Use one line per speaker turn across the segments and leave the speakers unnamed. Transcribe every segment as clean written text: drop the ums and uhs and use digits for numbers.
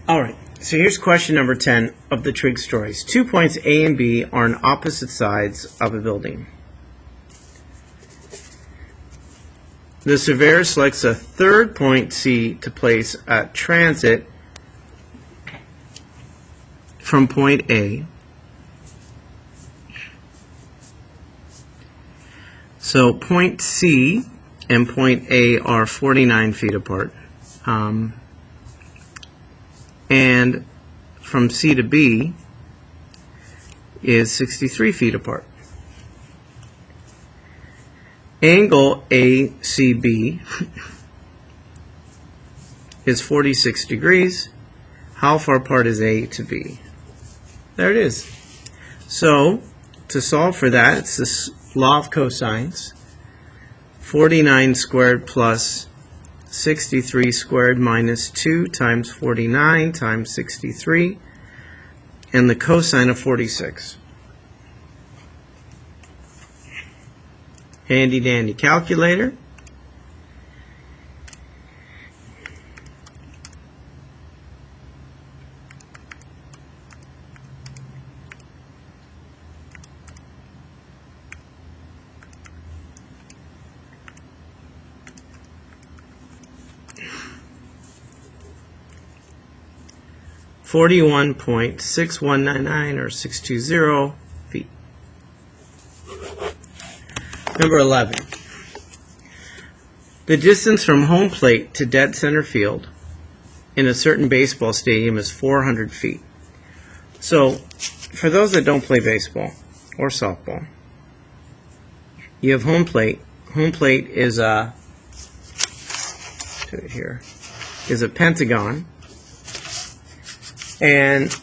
Alright, so here's question number 10 of the Trig Stories. 2 points A and B are on opposite sides of a building. The surveyor selects a third point C to place at transit from point A. So point C and point A are 49 feet apart. And from C to B is 63 feet apart. Angle ACB is 46 degrees. How far apart is A to B? There it is. So, to solve for that, it's the law of cosines. 49 squared plus 63 squared minus 2 times 49 times 63, and the cosine of 46. Handy dandy calculator. .6199 or 620 feet. Number 11. The distance from home plate to dead center field in a certain baseball stadium is 400 feet. So, for those that don't play baseball or softball, you have home plate. Home plate is a pentagon. And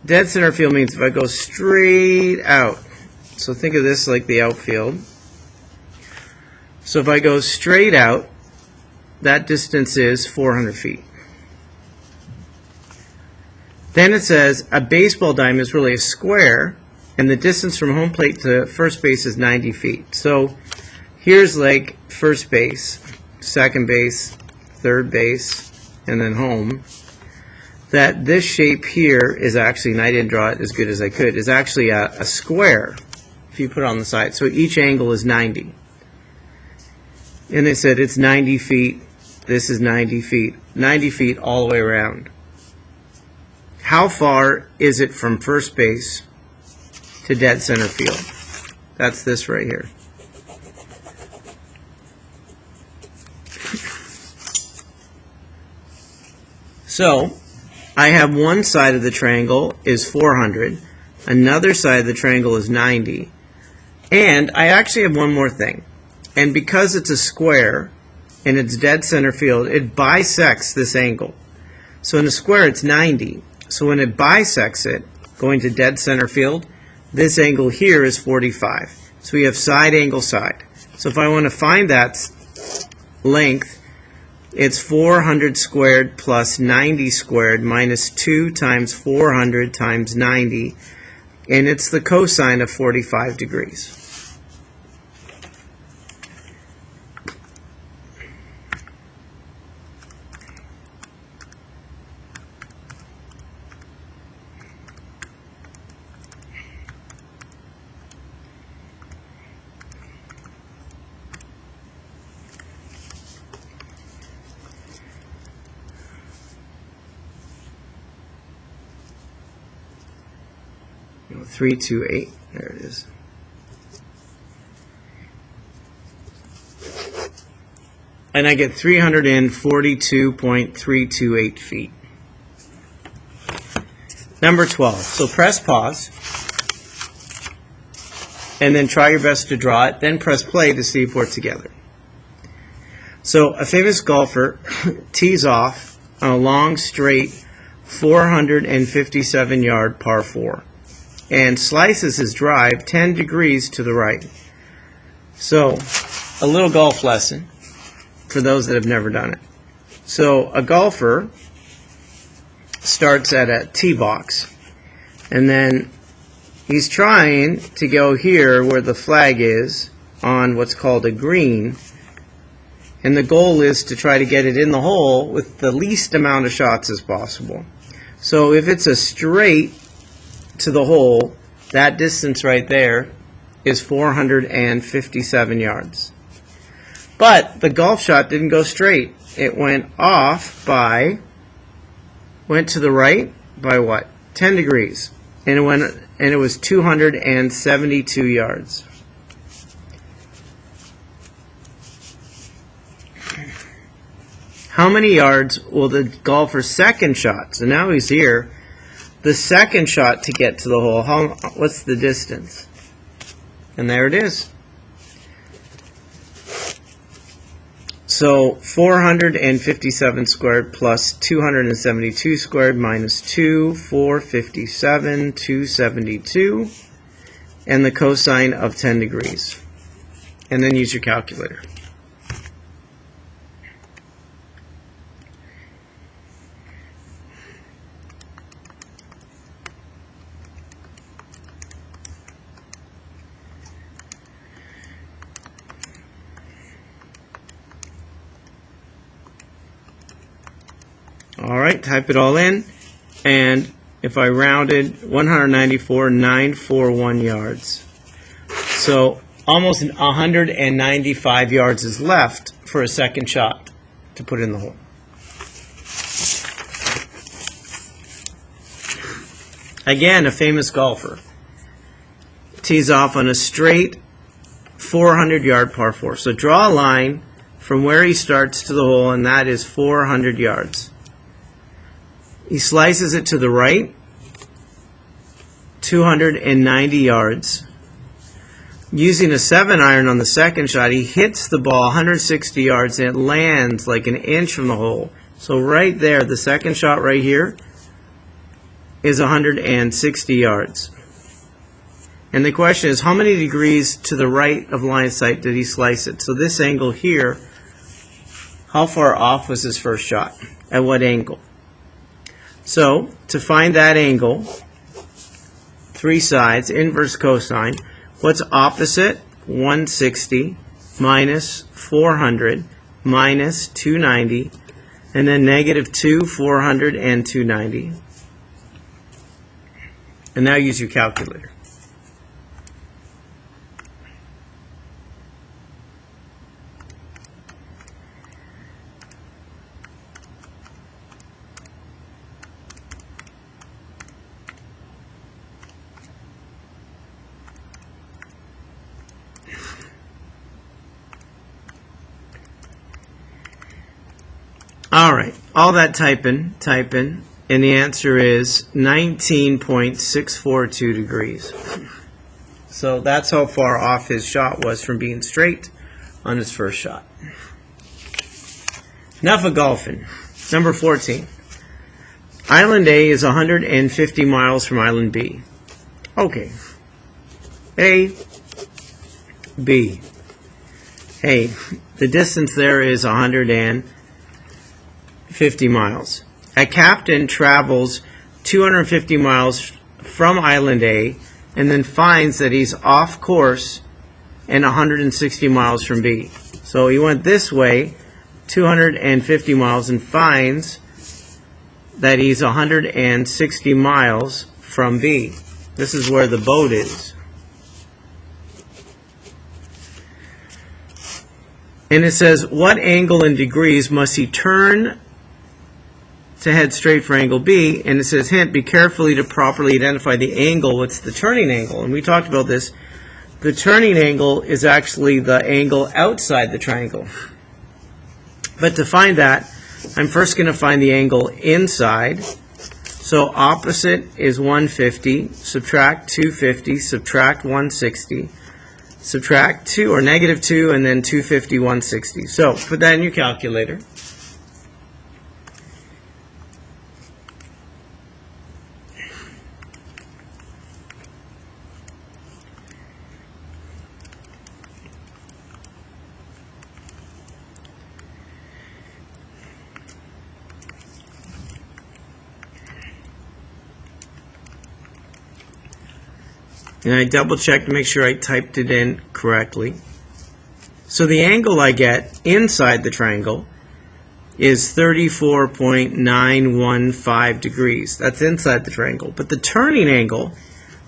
dead center field means if I go straight out. So think of this like the outfield. So if I go straight out, that distance is 400 feet. Then it says a baseball diamond is really a square, and the distance from home plate to first base is 90 feet. So here's like first base, second base, third base, and then home. That this shape here is actually, and I didn't draw it as good as I could, is actually a square if you put it on the side. So each angle is 90. And they said it's 90 feet, this is 90 feet, 90 feet all the way around. How far is it from first base to dead center field? That's this right here. So, I have one side of the triangle is 400, another side of the triangle is 90, and I actually have one more thing. And because it's a square and it's dead center field, it bisects this angle. So in a square it's 90. So when it bisects it, going to dead center field, this angle here is 45. So we have side angle side. So if I want to find that length, it's 400 squared plus 90 squared minus 2 times 400 times 90, and it's the cosine of 45 degrees. — 328. There it is. And I get 342.328 feet. Number 12. So press pause. And then try your best to draw it. Then press play to see if we're together. So a famous golfer tees off on a long, straight, 457-yard par 4. And slices his drive 10 degrees to the right. So, a little golf lesson for those that have never done it. So, a golfer starts at a tee box, and then he's trying to go here where the flag is on what's called a green, And the goal is to try to get it in the hole with the least amount of shots as possible. So if it's a straight to the hole, that distance right there is 457 yards. But the golf shot didn't go straight. It went off by, went to the right by what? 10 degrees. And it was 272 yards. How many yards will the golfer's second shot? So now he's here. The second shot to get to the hole, what's the distance? And there it is. So 457 squared plus 272 squared minus 2, 457, 272, and the cosine of 10 degrees. And then use your calculator. All right, type it all in, and if I rounded, 194,941 yards. So almost 195 yards is left for a second shot to put in the hole. Again, a famous golfer tees off on a straight 400-yard par 4. So draw a line from where he starts to the hole, and that is 400 yards. He slices it to the right, 290 yards. Using a 7-iron on the second shot, he hits the ball 160 yards and it lands like an inch from the hole. So right there, the second shot right here is 160 yards. And the question is, how many degrees to the right of line of sight did he slice it? So this angle here, how far off was his first shot? At what angle? So, to find that angle, 3 sides, inverse cosine, what's opposite? 160 minus 400 minus 290, and then negative 2, 400, and 290. And now use your calculator. All right, all that type in, and the answer is 19.642 degrees. So that's how far off his shot was from being straight on his first shot. Enough of golfing. Number 14. Island A is 150 miles from Island B. Okay. A, B. Hey, the distance there is 150 miles. A captain travels 250 miles from Island A and then finds that he's off course and 160 miles from B. So he went this way 250 miles and finds that he's 160 miles from B. This is where the boat is. And it says, what angle in degrees must he turn to head straight for angle B? And it says, hint, be carefully to properly identify the angle. What's the turning angle? And we talked about this. The turning angle is actually the angle outside the triangle. But to find that, I'm first going to find the angle inside. So opposite is 150, subtract 250, subtract 160, subtract 2 or negative 2, and then 250, 160. So put that in your calculator. And I double checked to make sure I typed it in correctly. So the angle I get inside the triangle is 34.915 degrees. That's inside the triangle. But the turning angle,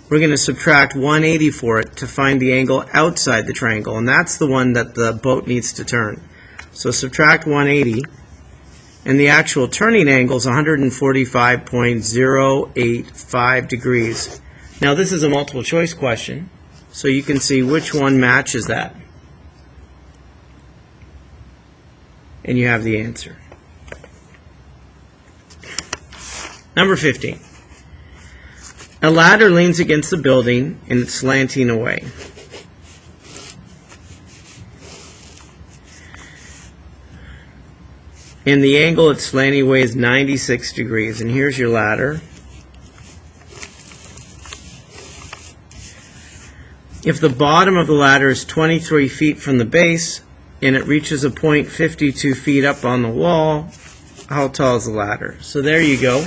we're going to subtract 180 for it to find the angle outside the triangle, and that's the one that the boat needs to turn. So subtract 180, and the actual turning angle is 145.085 degrees. Now this is a multiple choice question, so you can see which one matches that. And you have the answer. Number 15. A ladder leans against the building and it's slanting away. And the angle it's slanting away is 96 degrees. And here's your ladder. If the bottom of the ladder is 23 feet from the base, and it reaches a point 52 feet up on the wall, how tall is the ladder? So there you go.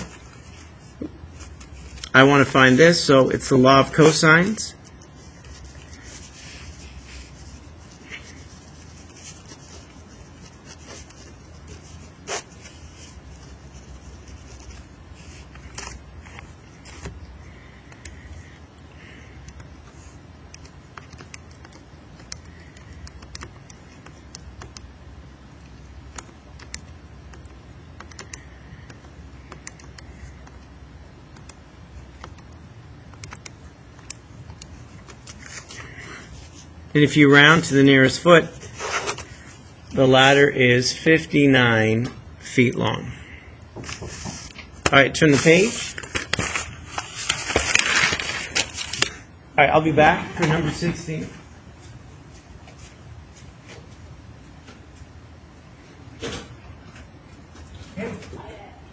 I want to find this, so it's the law of cosines. And if you round to the nearest foot, the ladder is 59 feet long. All right, turn the page. All right, I'll be back for number 16.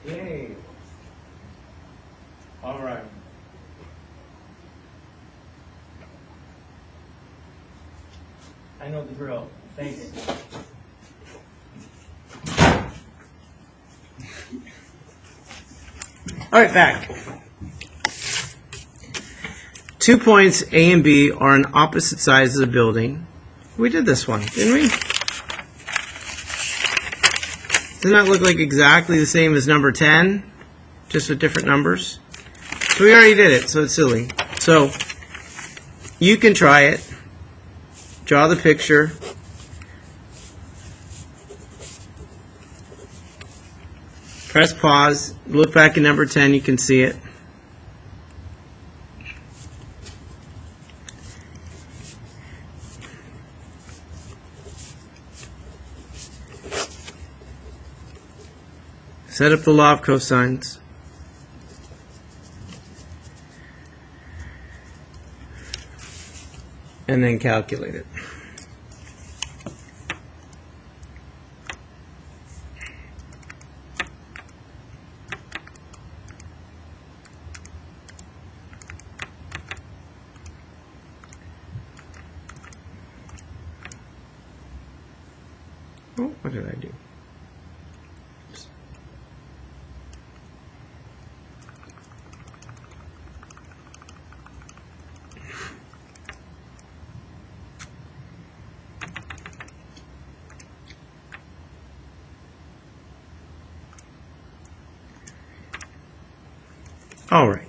Yay. All right. I know the drill. Thanks. All right, back. 2 points A and B are on opposite sides of the building. We did this one, didn't we? Doesn't that look like exactly the same as number 10, just with different numbers? So we already did it, so it's silly. So you can try it. Draw the picture. Press pause. Look back at number 10. You can see it. Set up the law of cosines. And then calculate it. Oh, what did I do? Oops. All right,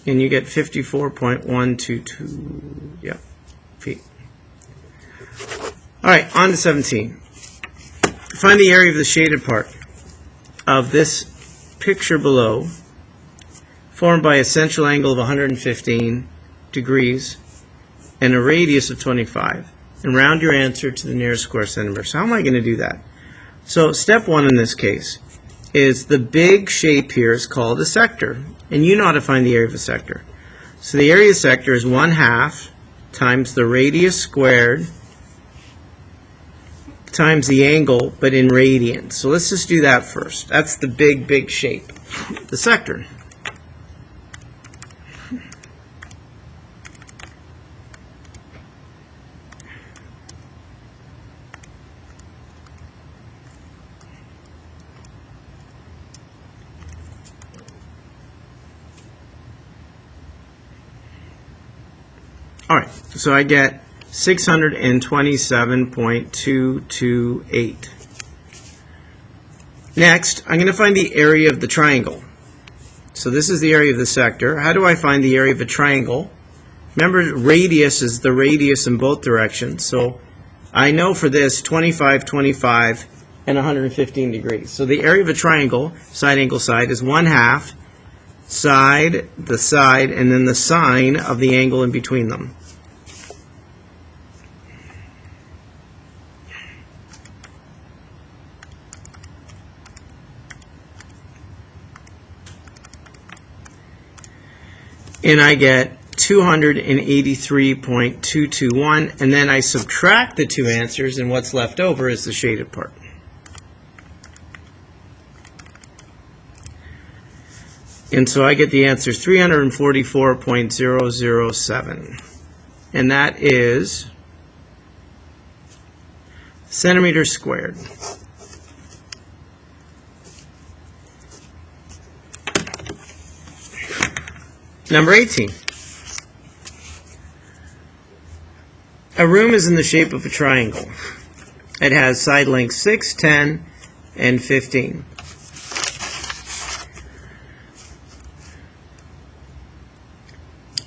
and you get 54.122 feet. All right, on to 17. Find the area of the shaded part of this picture below, formed by a central angle of 115 degrees and a radius of 25, and round your answer to the nearest square centimeter. So how am I going to do that? So step one in this case is the big shape here is called a sector, and you know how to find the area of a sector. So the area of a sector is 1/2 times the radius squared times the angle, but in radians. So let's just do that first. That's the big shape, the sector. All right, so I get 627.228. Next, I'm going to find the area of the triangle. So this is the area of the sector. How do I find the area of a triangle? Remember, radius is the radius in both directions. So I know for this 25, 25, and 115 degrees. So the area of a triangle, side angle side, is 1/2 side, the side, and then the sine of the angle in between them. And I get 283.221, and then I subtract the two answers, and what's left over is the shaded part. And so I get the answer 344.007, and that is centimeters squared. Number 18. A room is in the shape of a triangle. It has side lengths 6, 10, and 15.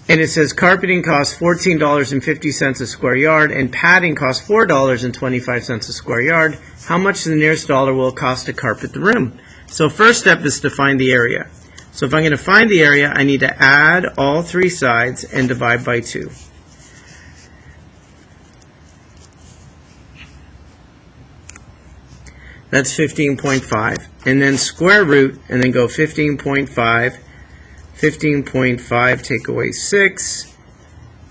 And it says carpeting costs $14.50 a square yard and padding costs $4.25 a square yard. How much to the nearest dollar will it cost to carpet the room? So first step is to find the area. So if I'm going to find the area, I need to add all three sides and divide by 2. That's 15.5. And then square root, and then go 15.5. 15.5 take away 6.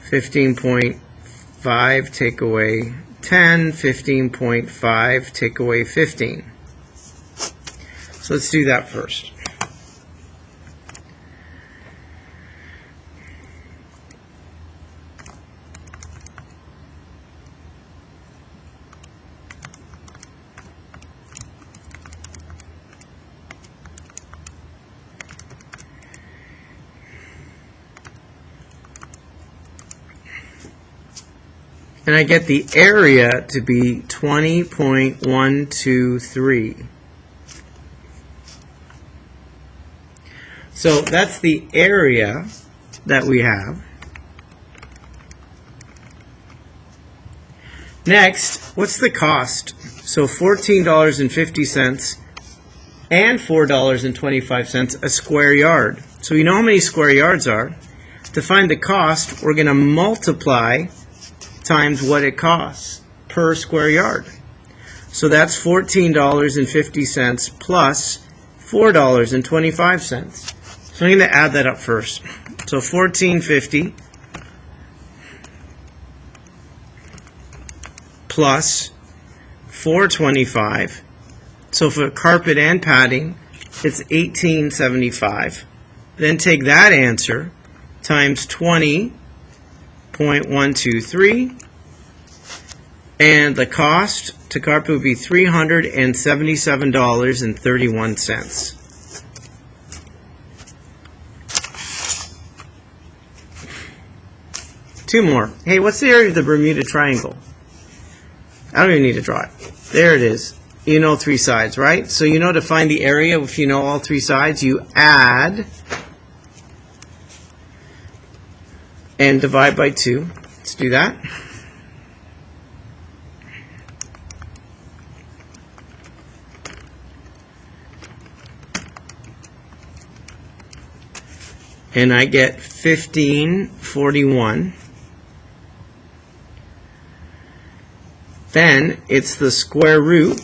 15.5 take away 10. 15.5 take away 15. So let's do that first. And I get the area to be 20.123. So that's the area that we have. Next, what's the cost? So $14.50 and $4.25 a square yard. So you know how many square yards are. To find the cost, we're going to multiply times what it costs per square yard. So that's $14.50 plus $4.25. So I'm going to add that up first. So $14.50 plus $4.25. So for carpet and padding, it's $18.75. Then take that answer times 20.123, and the cost to carpet would be $377.31. Two more. Hey, what's the area of the Bermuda Triangle? I don't even need to draw it. There it is. You know three sides, right? So you know to find the area, if you know all three sides, you add and divide by 2. Let's do that. And I get 1541. Then it's the square root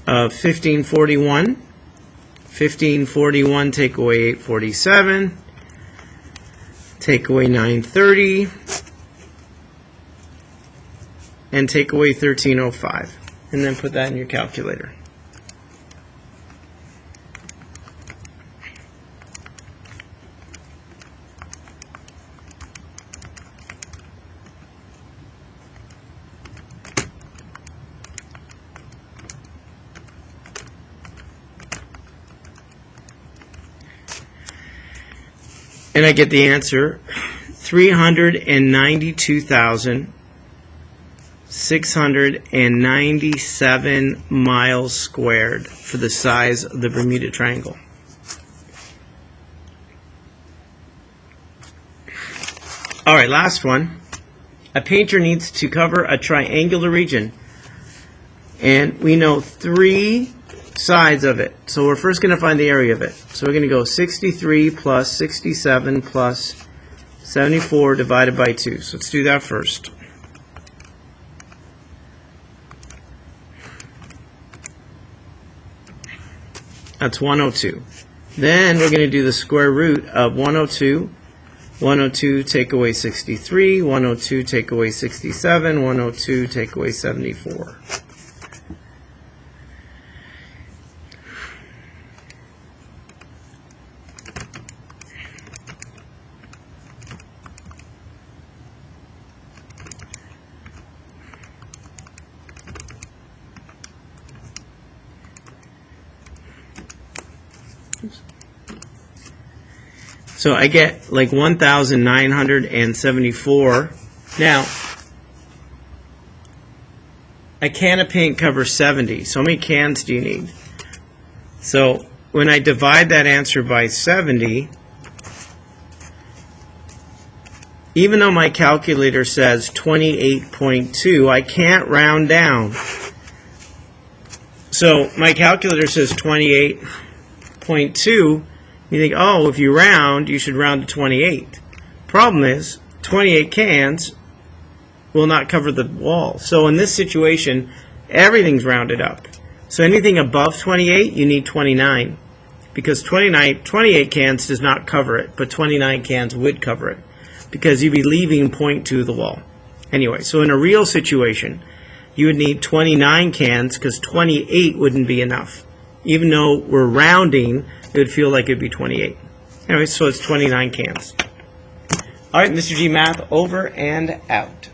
of 1541. 1541 take away 847. Take away 930. And take away 1305. And then put that in your calculator. And I get the answer, $392,200. 697 miles squared for the size of the Bermuda Triangle. All right, last one. A painter needs to cover a triangular region, and we know 3 sides of it. So we're first going to find the area of it. So we're going to go 63 plus 67 plus 74 divided by 2. So let's do that first. That's 102. Then we're going to do the square root of 102. 102 take away 63, 102 take away 67, 102 take away 74. So I get like 1,974. Now, a can of paint covers 70. So how many cans do you need? So when I divide that answer by 70, even though my calculator says 28.2, I can't round down. So my calculator says 28.2. You think, oh, if you round, you should round to 28. Problem is, 28 cans will not cover the wall. So in this situation, everything's rounded up. So anything above 28, you need 29. Because 28 cans does not cover it, but 29 cans would cover it. Because you'd be leaving 0.2 of the wall. Anyway, so in a real situation, you would need 29 cans because 28 wouldn't be enough. Even though we're rounding, it would feel like it would be 28. Anyway, so it's 29 cans. All right, Mr. G Math over and out.